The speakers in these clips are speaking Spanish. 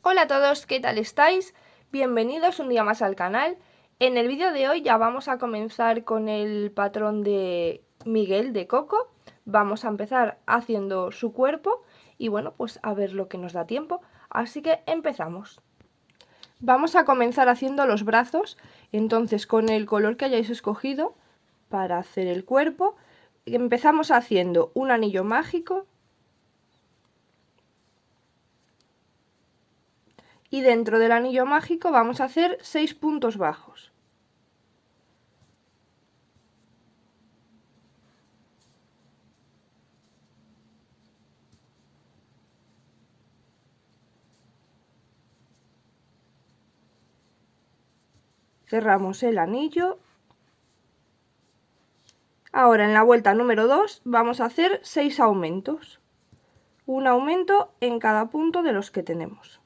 Hola a todos, ¿qué tal estáis? Bienvenidos un día más al canal. En el vídeo de hoy ya vamos a comenzar con el patrón de Miguel de Coco. Vamos a empezar haciendo su cuerpo y bueno, pues a ver lo que nos da tiempo. Así que empezamos. Vamos a comenzar haciendo los brazos, entonces con el color que hayáis escogido para hacer el cuerpo, empezamos haciendo un anillo mágico. Y dentro del anillo mágico vamos a hacer 6 puntos bajos. Cerramos el anillo. Ahora en la vuelta número 2 vamos a hacer 6 aumentos. Un aumento en cada punto de los que tenemos.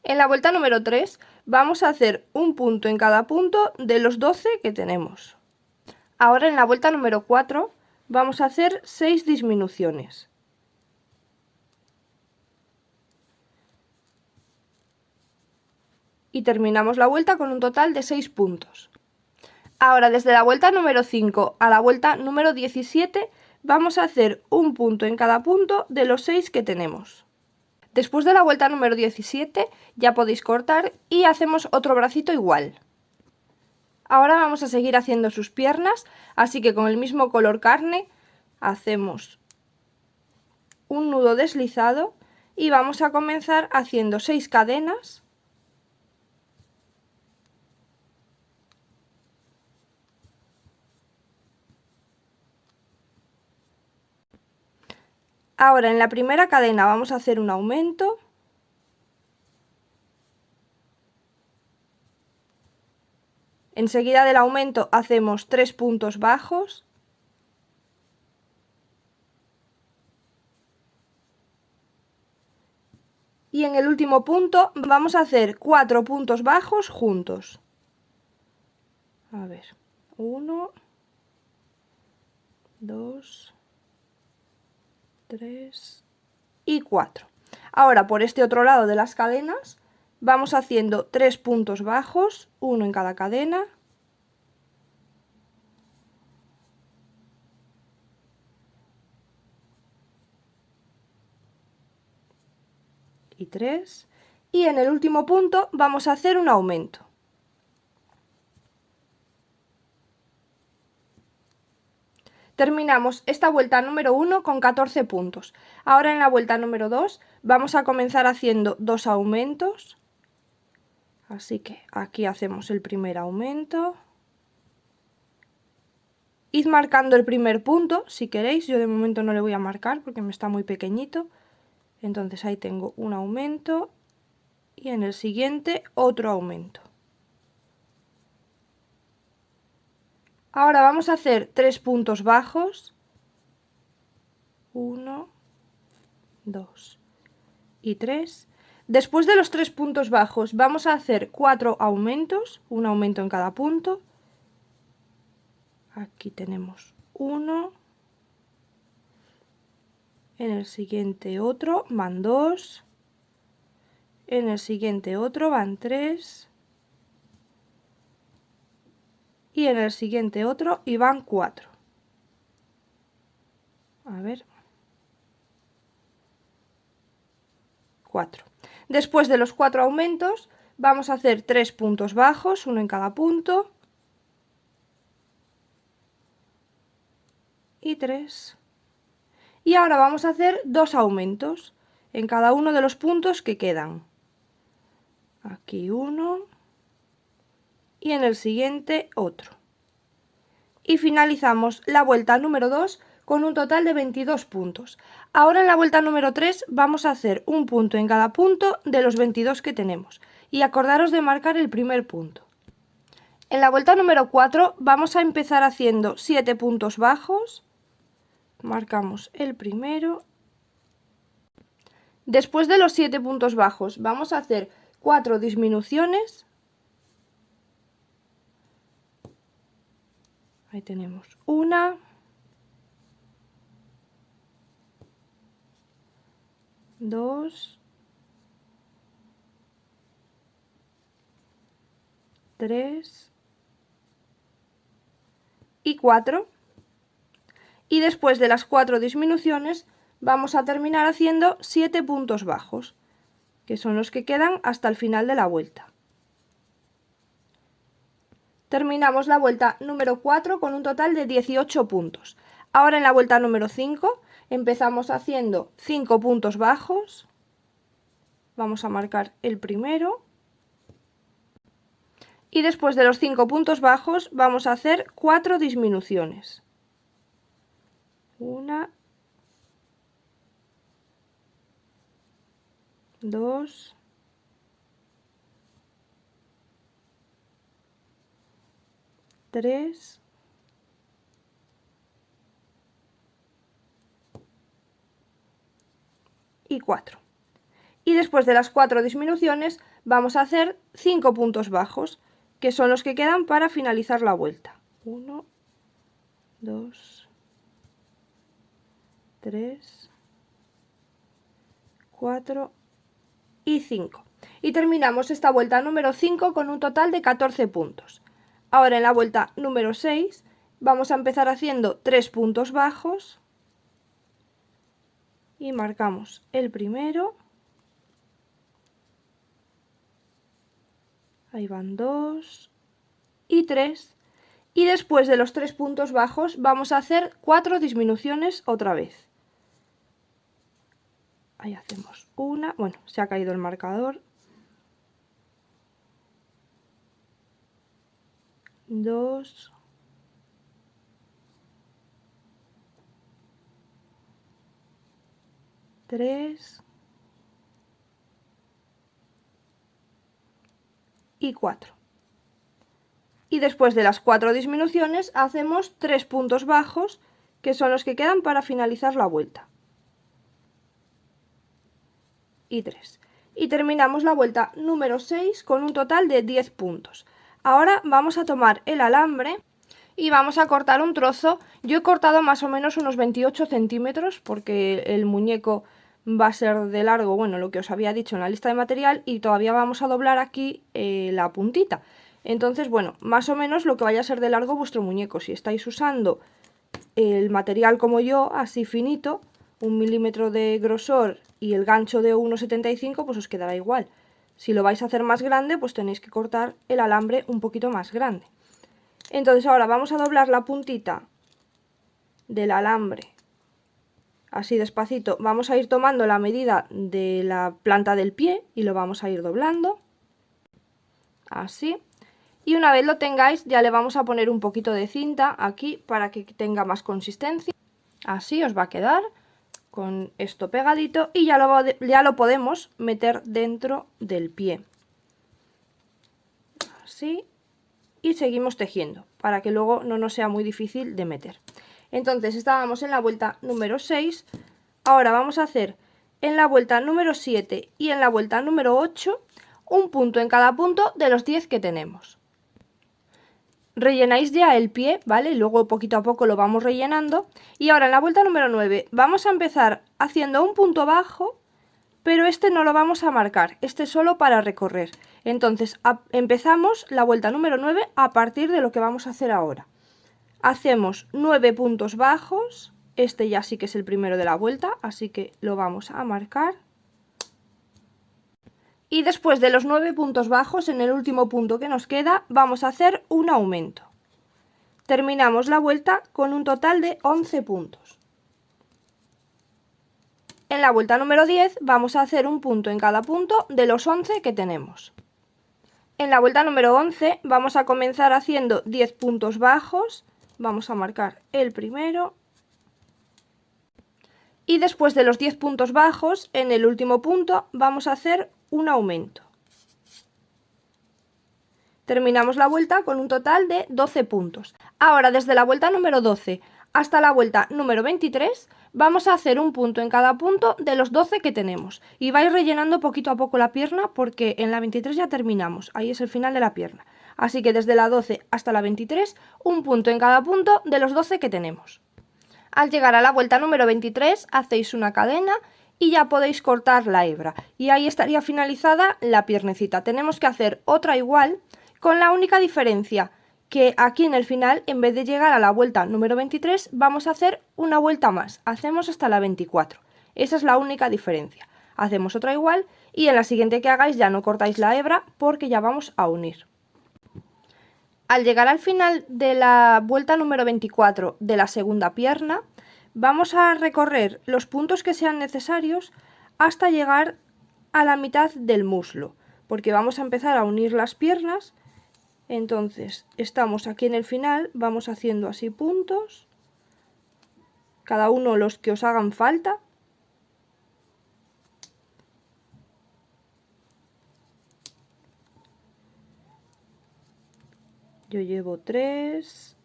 En la vuelta número 3 vamos a hacer un punto en cada punto de los 12 que tenemos. Ahora en la vuelta número 4 vamos a hacer 6 disminuciones. Y terminamos la vuelta con un total de 6 puntos. Ahora desde la vuelta número 5 a la vuelta número 17 vamos a hacer un punto en cada punto de los 6 que tenemos. Después de la vuelta número 17 ya podéis cortar y hacemos otro bracito igual. Ahora vamos a seguir haciendo sus piernas, así que con el mismo color carne hacemos un nudo deslizado y vamos a comenzar haciendo 6 cadenas. Ahora en la primera cadena vamos a hacer un aumento. Enseguida del aumento hacemos 3 puntos bajos. Y en el último punto vamos a hacer 4 puntos bajos juntos. A ver, 1, 2, 3 y 4. Ahora por este otro lado de las cadenas vamos haciendo 3 puntos bajos, uno en cada cadena. Y 3. Y en el último punto vamos a hacer un aumento. Terminamos esta vuelta número 1 con 14 puntos. Ahora en la vuelta número 2 vamos a comenzar haciendo 2 aumentos. Así que aquí hacemos el primer aumento. Id marcando el primer punto si queréis, yo de momento no le voy a marcar porque me está muy pequeñito. Entonces ahí tengo un aumento y en el siguiente otro aumento. Ahora vamos a hacer 3 puntos bajos. 1, 2 y 3. Después de los 3 puntos bajos vamos a hacer 4 aumentos, un aumento en cada punto. Aquí tenemos uno. En el siguiente otro van 2. En el siguiente otro van 3. Y en el siguiente otro y van 4. A ver. 4. Después de los 4 aumentos vamos a hacer 3 puntos bajos, uno en cada punto. Y 3. Y ahora vamos a hacer 2 aumentos en cada uno de los puntos que quedan. Aquí uno y en el siguiente otro. Y finalizamos la vuelta número 2 con un total de 22 puntos. Ahora en la vuelta número 3 vamos a hacer un punto en cada punto de los 22 que tenemos. Y acordaros de marcar el primer punto. En la vuelta número 4 vamos a empezar haciendo 7 puntos bajos. Marcamos el primero. Después de los 7 puntos bajos vamos a hacer 4 disminuciones. Ahí tenemos una, 2 3 y 4. Y después de las 4 disminuciones vamos a terminar haciendo 7 puntos bajos, que son los que quedan hasta el final de la vuelta. Terminamos la vuelta número 4 con un total de 18 puntos. Ahora en la vuelta número 5 empezamos haciendo 5 puntos bajos. Vamos a marcar el primero. Y después de los 5 puntos bajos vamos a hacer 4 disminuciones. 1, 2, 3 y 4. Y después de las 4 disminuciones vamos a hacer 5 puntos bajos, que son los que quedan para finalizar la vuelta. 1, 2, 3, 4 y 5. Y terminamos esta vuelta número 5 con un total de 14 puntos. Ahora en la vuelta número 6 vamos a empezar haciendo 3 puntos bajos y marcamos el primero. Ahí van 2 y 3. Y después de los 3 puntos bajos vamos a hacer 4 disminuciones otra vez. Ahí hacemos una. Bueno, se ha caído el marcador. 2. 3. Y 4. Y después de las 4 disminuciones hacemos 3 puntos bajos, que son los que quedan para finalizar la vuelta. Y 3. Y terminamos la vuelta número 6 con un total de 10 puntos. Ahora vamos a tomar el alambre y vamos a cortar un trozo. Yo he cortado más o menos unos 28 centímetros porque el muñeco va a ser de largo, bueno, lo que os había dicho en la lista de material, y todavía vamos a doblar aquí la puntita. Entonces, bueno, más o menos lo que vaya a ser de largo vuestro muñeco. Si estáis usando el material como yo, así finito, 1 milímetro de grosor y el gancho de 1,75, pues os quedará igual. Si lo vais a hacer más grande, pues tenéis que cortar el alambre un poquito más grande. Entonces ahora vamos a doblar la puntita del alambre. Así despacito vamos a ir tomando la medida de la planta del pie y lo vamos a ir doblando. Así. Y una vez lo tengáis ya le vamos a poner un poquito de cinta aquí para que tenga más consistencia. Así os va a quedar con esto pegadito y ya lo podemos meter dentro del pie. Así. Y seguimos tejiendo para que luego no nos sea muy difícil de meter. Entonces estábamos en la vuelta número 6, ahora vamos a hacer en la vuelta número 7 y en la vuelta número 8 un punto en cada punto de los 10 que tenemos. Rellenáis ya el pie, ¿vale? Luego poquito a poco lo vamos rellenando. Y ahora en la vuelta número 9 vamos a empezar haciendo un punto bajo, pero este no lo vamos a marcar, este es solo para recorrer. Entonces empezamos la vuelta número 9 a partir de lo que vamos a hacer ahora. Hacemos 9 puntos bajos, este ya sí que es el primero de la vuelta, así que lo vamos a marcar. Y después de los 9 puntos bajos, en el último punto que nos queda, vamos a hacer un aumento. Terminamos la vuelta con un total de 11 puntos. En la vuelta número 10 vamos a hacer un punto en cada punto de los 11 que tenemos. En la vuelta número 11 vamos a comenzar haciendo 10 puntos bajos. Vamos a marcar el primero. Y después de los 10 puntos bajos, en el último punto vamos a hacer un aumento. Terminamos la vuelta con un total de 12 puntos. Ahora, desde la vuelta número 12 hasta la vuelta número 23, vamos a hacer un punto en cada punto de los 12 que tenemos. Y vais rellenando poquito a poco la pierna porque en la 23 ya terminamos. Ahí es el final de la pierna. Así que desde la 12 hasta la 23, un punto en cada punto de los 12 que tenemos. Al llegar a la vuelta número 23, hacéis una cadena y ya podéis cortar la hebra. Y ahí estaría finalizada la piernecita. Tenemos que hacer otra igual con la única diferencia que aquí en el final, en vez de llegar a la vuelta número 23, vamos a hacer una vuelta más, hacemos hasta la 24. Esa es la única diferencia. Hacemos otra igual y en la siguiente que hagáis ya no cortáis la hebra porque ya vamos a unir. Al llegar al final de la vuelta número 24 de la segunda pierna, vamos a recorrer los puntos que sean necesarios hasta llegar a la mitad del muslo, porque vamos a empezar a unir las piernas. Entonces estamos aquí en el final, vamos haciendo así puntos, cada uno los que os hagan falta. Yo llevo 3,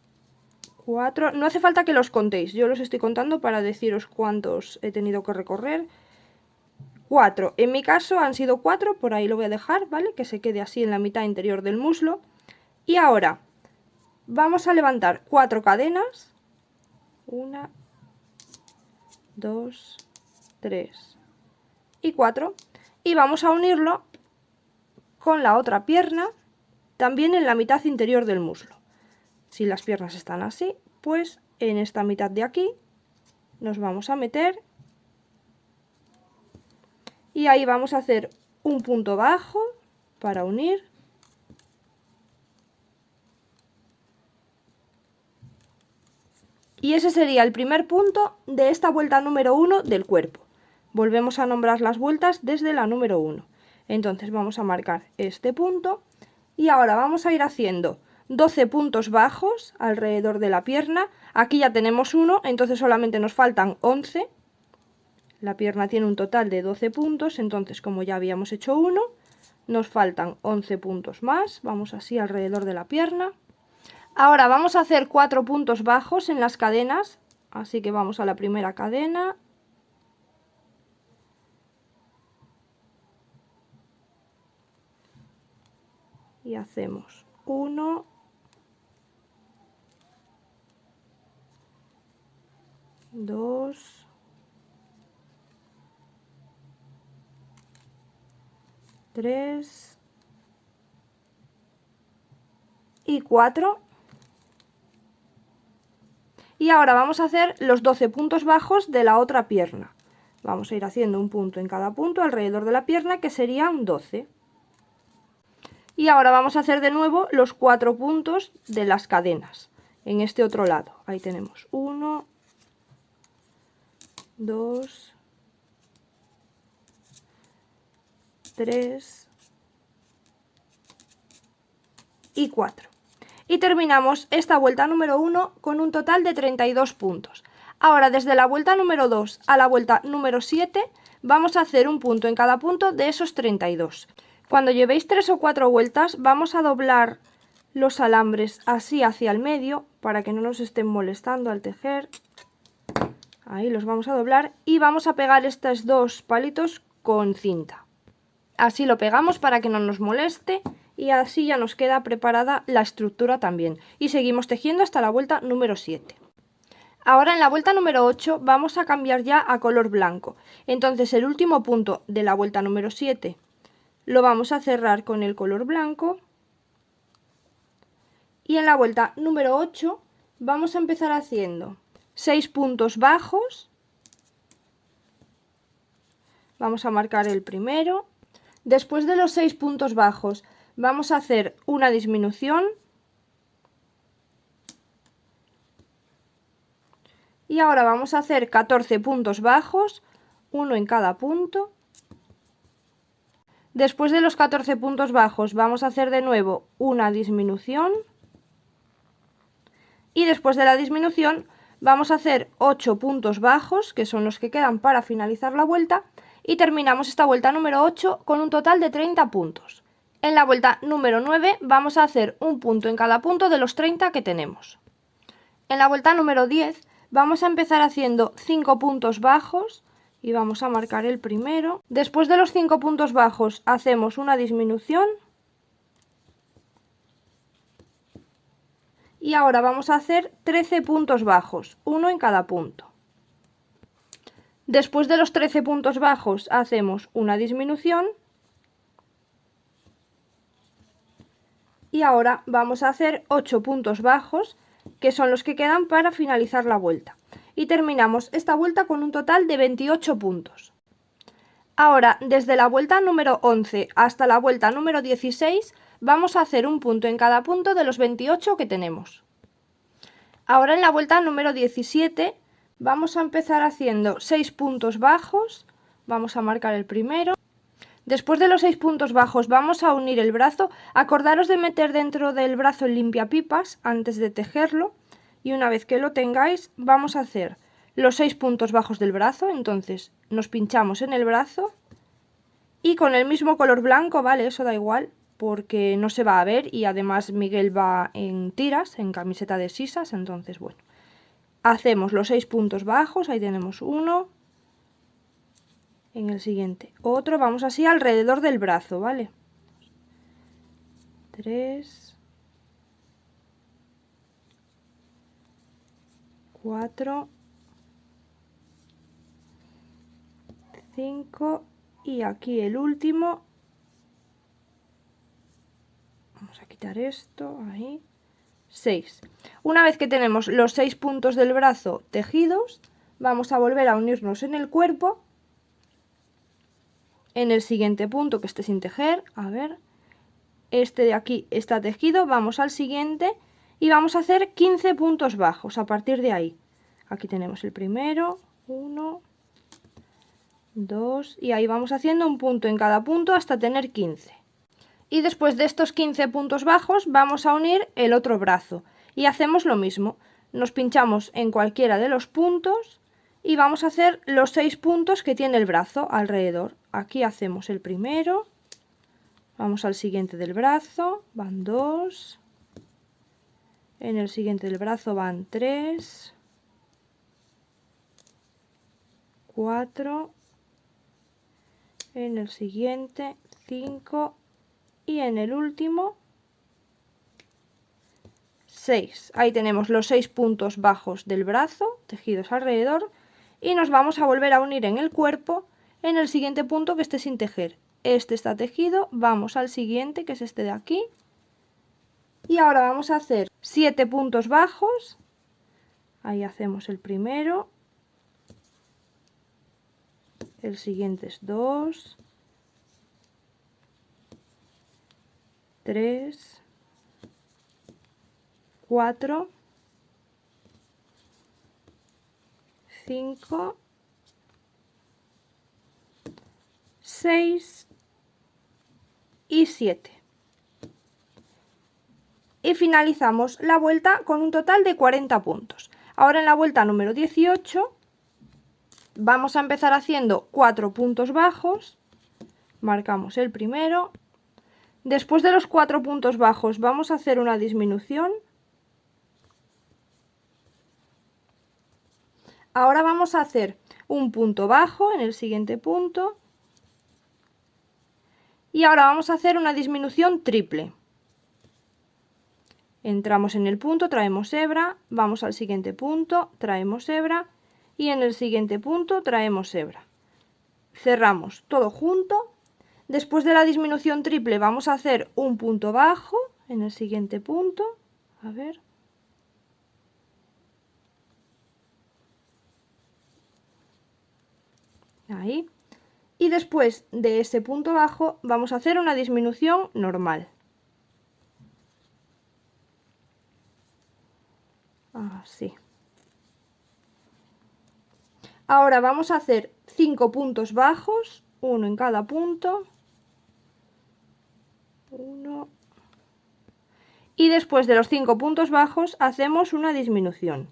4, no hace falta que los contéis, yo los estoy contando para deciros cuántos he tenido que recorrer. 4, en mi caso han sido 4, por ahí lo voy a dejar, ¿vale? Que se quede así en la mitad interior del muslo. Y ahora vamos a levantar 4 cadenas, 1, 2, 3 y 4, y vamos a unirlo con la otra pierna, también en la mitad interior del muslo. Si las piernas están así, pues en esta mitad de aquí nos vamos a meter y ahí vamos a hacer un punto bajo para unir. Y ese sería el primer punto de esta vuelta número 1 del cuerpo. Volvemos a nombrar las vueltas desde la número 1. Entonces vamos a marcar este punto y ahora vamos a ir haciendo 12 puntos bajos alrededor de la pierna. Aquí ya tenemos uno, entonces solamente nos faltan 11. La pierna tiene un total de 12 puntos, entonces como ya habíamos hecho uno, nos faltan 11 puntos más. Vamos así alrededor de la pierna. Ahora vamos a hacer 4 puntos bajos en las cadenas, así que vamos a la primera cadena. Y hacemos 1, 2, 3 y 4. Y ahora vamos a hacer los 12 puntos bajos de la otra pierna. Vamos a ir haciendo un punto en cada punto alrededor de la pierna, que serían 12. Y ahora vamos a hacer de nuevo los 4 puntos de las cadenas en este otro lado. Ahí tenemos 1, 2, 3 y 4. Y terminamos esta vuelta número 1 con un total de 32 puntos. Ahora desde la vuelta número 2 a la vuelta número 7 vamos a hacer un punto en cada punto de esos 32. Cuando llevéis 3 o 4 vueltas vamos a doblar los alambres así hacia el medio para que no nos estén molestando al tejer. Ahí los vamos a doblar y vamos a pegar estos 2 palitos con cinta. Así lo pegamos para que no nos moleste y así ya nos queda preparada la estructura también. Y seguimos tejiendo hasta la vuelta número 7. Ahora en la vuelta número 8 vamos a cambiar ya a color blanco. Entonces el último punto de la vuelta número 7 lo vamos a cerrar con el color blanco. Y en la vuelta número 8 vamos a empezar haciendo 6 puntos bajos. Vamos a marcar el primero. Después de los 6 puntos bajos vamos a hacer una disminución. Y ahora vamos a hacer 14 puntos bajos, uno en cada punto. Después de los 14 puntos bajos vamos a hacer de nuevo una disminución. Y después de la disminución vamos a hacer 8 puntos bajos, que son los que quedan para finalizar la vuelta. Y terminamos esta vuelta número 8 con un total de 30 puntos. En la vuelta número 9 vamos a hacer un punto en cada punto de los 30 que tenemos. En la vuelta número 10 vamos a empezar haciendo 5 puntos bajos y vamos a marcar el primero. Después de los 5 puntos bajos hacemos una disminución. Y ahora vamos a hacer 13 puntos bajos, uno en cada punto. Después de los 13 puntos bajos hacemos una disminución. Y ahora vamos a hacer 8 puntos bajos, que son los que quedan para finalizar la vuelta. Y terminamos esta vuelta con un total de 28 puntos. Ahora, desde la vuelta número 11 hasta la vuelta número 16, vamos a hacer un punto en cada punto de los 28 que tenemos. Ahora en la vuelta número 17 vamos a empezar haciendo 6 puntos bajos. Vamos a marcar el primero. Después de los 6 puntos bajos vamos a unir el brazo. Acordaros de meter dentro del brazo el limpiapipas antes de tejerlo. Y una vez que lo tengáis, vamos a hacer los 6 puntos bajos del brazo. Entonces nos pinchamos en el brazo y con el mismo color blanco, ¿vale? Eso da igual porque no se va a ver y además Miguel va en tiras, en camiseta de sisas, entonces bueno. Hacemos los 6 puntos bajos, ahí tenemos uno. En el siguiente otro, vamos así alrededor del brazo, ¿vale? 3, 4, 5 y aquí el último. Vamos a quitar esto, ahí. 6. Una vez que tenemos los 6 puntos del brazo tejidos, vamos a volver a unirnos en el cuerpo. En el siguiente punto que esté sin tejer, a ver, este de aquí está tejido, vamos al siguiente y vamos a hacer 15 puntos bajos a partir de ahí. Aquí tenemos el primero, 1, 2 y ahí vamos haciendo un punto en cada punto hasta tener 15. Y después de estos 15 puntos bajos vamos a unir el otro brazo y hacemos lo mismo. Nos pinchamos en cualquiera de los puntos y vamos a hacer los 6 puntos que tiene el brazo alrededor. Aquí hacemos el primero, vamos al siguiente del brazo, van 2, en el siguiente del brazo van 3, 4, en el siguiente 5 y en el último 6. Ahí tenemos los 6 puntos bajos del brazo tejidos alrededor y nos vamos a volver a unir en el cuerpo en el siguiente punto que esté sin tejer. Este está tejido, vamos al siguiente que es este de aquí y ahora vamos a hacer 7 puntos bajos. Ahí hacemos el primero, el siguiente es 2, 3, 4, 5, 6 y 7. Y finalizamos la vuelta con un total de 40 puntos. Ahora en la vuelta número 18 vamos a empezar haciendo 4 puntos bajos. Marcamos el primero. Después de los 4 puntos bajos vamos a hacer una disminución. Ahora vamos a hacer un punto bajo en el siguiente punto. Y ahora vamos a hacer una disminución triple. Entramos en el punto, traemos hebra, vamos al siguiente punto, traemos hebra y en el siguiente punto traemos hebra. Cerramos todo junto. Después de la disminución triple vamos a hacer un punto bajo en el siguiente punto. A ver. Ahí. Y después de ese punto bajo vamos a hacer una disminución normal. Así. Ahora vamos a hacer 5 puntos bajos, uno en cada punto. 1. Y después de los 5 puntos bajos hacemos una disminución.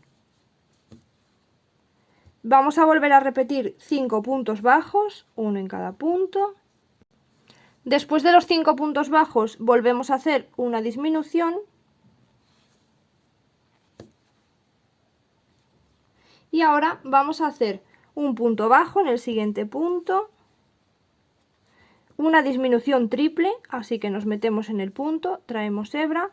Vamos a volver a repetir 5 puntos bajos, uno en cada punto. Después de los 5 puntos bajos volvemos a hacer una disminución. Y ahora vamos a hacer un punto bajo en el siguiente punto. Una disminución triple, así que nos metemos en el punto, traemos hebra,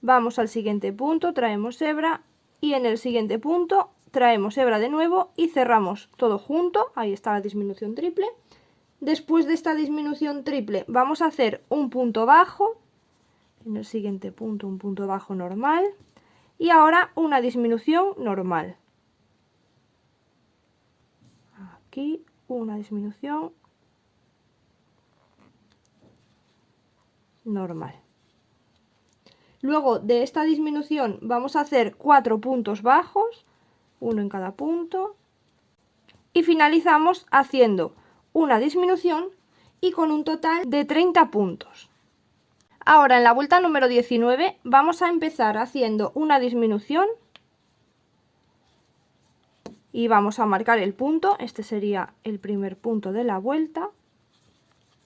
vamos al siguiente punto, traemos hebra y en el siguiente punto traemos hebra de nuevo y cerramos todo junto. Ahí está la disminución triple. Después de esta disminución triple vamos a hacer un punto bajo En el siguiente punto un punto bajo normal y ahora una disminución normal. Aquí una disminución normal. Luego de esta disminución vamos a hacer 4 puntos bajos, uno en cada punto, y finalizamos haciendo una disminución y con un total de 30 puntos. Ahora en la vuelta número 19 vamos a empezar haciendo una disminución y vamos a marcar el punto. Este sería el primer punto de la vuelta.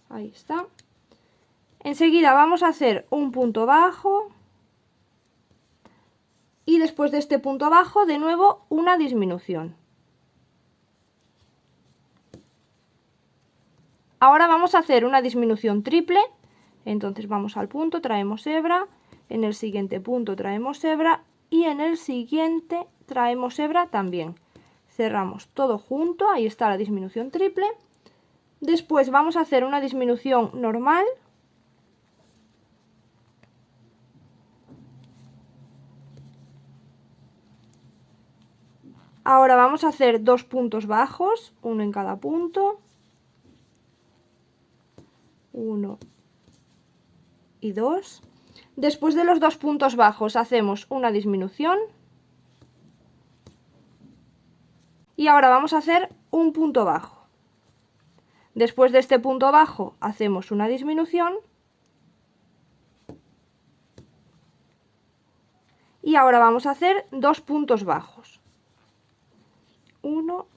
Ahí está. Enseguida vamos a hacer un punto bajo y después de este punto bajo de nuevo una disminución. Ahora vamos a hacer una disminución triple. Entonces vamos al punto, traemos hebra, en el siguiente punto traemos hebra y en el siguiente traemos hebra también. Cerramos todo junto, ahí está la disminución triple. Después vamos a hacer una disminución normal. Ahora vamos a hacer 2 puntos bajos, uno en cada punto. 1 y 2. Después de los 2 puntos bajos hacemos una disminución. Y ahora vamos a hacer un punto bajo. Después de este punto bajo hacemos una disminución. Y ahora vamos a hacer 2 puntos bajos. 1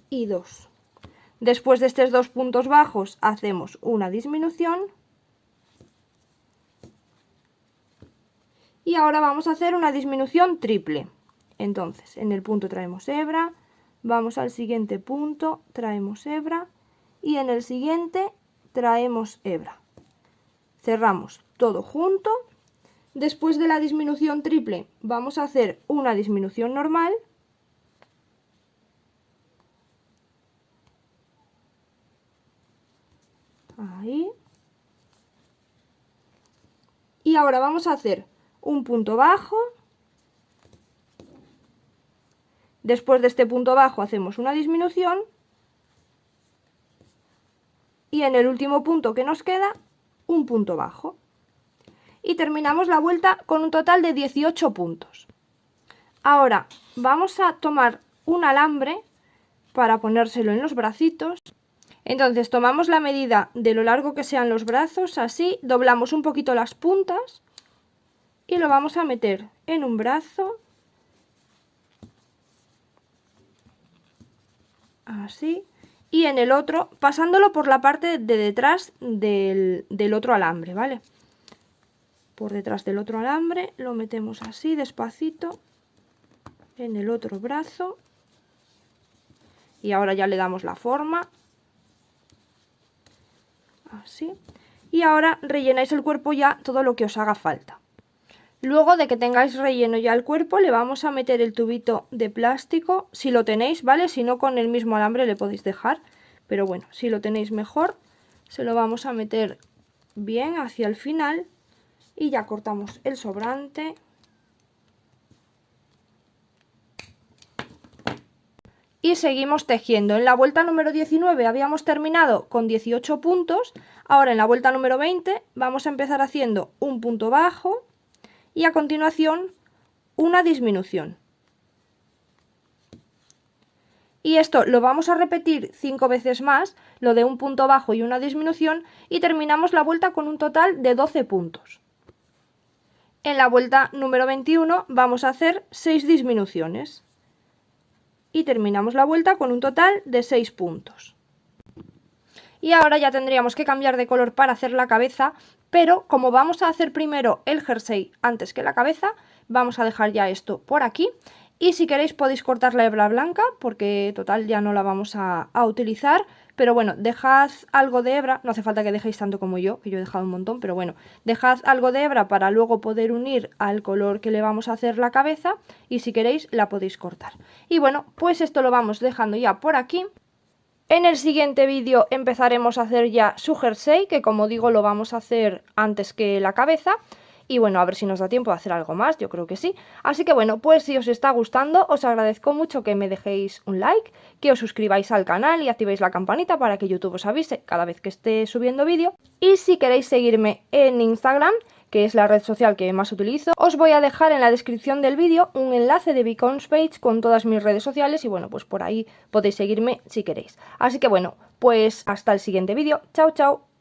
y 2. Después de estos 2 puntos bajos hacemos una disminución. Y ahora vamos a hacer una disminución triple. Entonces, en el punto traemos hebra, vamos al siguiente punto, traemos hebra y en el siguiente traemos hebra. Cerramos todo junto. Después de la disminución triple vamos a hacer una disminución normal. Ahí. Y ahora vamos a hacer un punto bajo. Después de este punto bajo hacemos una disminución. Y en el último punto que nos queda, un punto bajo. Y terminamos la vuelta con un total de 18 puntos. Ahora vamos a tomar un alambre para ponérselo en los bracitos. Entonces tomamos la medida de lo largo que sean los brazos, así, doblamos un poquito las puntas y lo vamos a meter en un brazo, así, y en el otro, pasándolo por la parte de detrás del otro alambre, ¿vale? Por detrás del otro alambre lo metemos así, despacito, en el otro brazo, y ahora ya le damos la forma. Así. Y ahora rellenáis el cuerpo ya todo lo que os haga falta. Luego de que tengáis relleno ya el cuerpo, le vamos a meter el tubito de plástico, si lo tenéis, ¿vale? Si no, con el mismo alambre le podéis dejar, pero bueno, si lo tenéis mejor, se lo vamos a meter bien hacia el final y ya cortamos el sobrante. Y seguimos tejiendo. En la vuelta número 19 habíamos terminado con 18 puntos. Ahora en la vuelta número 20 vamos a empezar haciendo un punto bajo y a continuación una disminución. Y esto lo vamos a repetir 5 veces más, lo de un punto bajo y una disminución, y terminamos la vuelta con un total de 12 puntos. En la vuelta número 21 vamos a hacer 6 disminuciones. Y terminamos la vuelta con un total de 6 puntos. Y ahora ya tendríamos que cambiar de color para hacer la cabeza, pero como vamos a hacer primero el jersey antes que la cabeza, vamos a dejar ya esto por aquí. Y si queréis podéis cortar la hebra blanca, porque total ya no la vamos a utilizar. Pero bueno, dejad algo de hebra, no hace falta que dejéis tanto como yo, que yo he dejado un montón, pero bueno, dejad algo de hebra para luego poder unir al color que le vamos a hacer la cabeza, y si queréis la podéis cortar. Y bueno, pues esto lo vamos dejando ya por aquí. En el siguiente vídeo empezaremos a hacer ya su jersey, que como digo lo vamos a hacer antes que la cabeza. Y bueno, a ver si nos da tiempo de hacer algo más, yo creo que sí. Así que bueno, pues si os está gustando, os agradezco mucho que me dejéis un like, que os suscribáis al canal y activéis la campanita para que YouTube os avise cada vez que esté subiendo vídeo. Y si queréis seguirme en Instagram, que es la red social que más utilizo, os voy a dejar en la descripción del vídeo un enlace de Beacons Page con todas mis redes sociales y bueno, pues por ahí podéis seguirme si queréis. Así que bueno, pues hasta el siguiente vídeo. Chao, chao.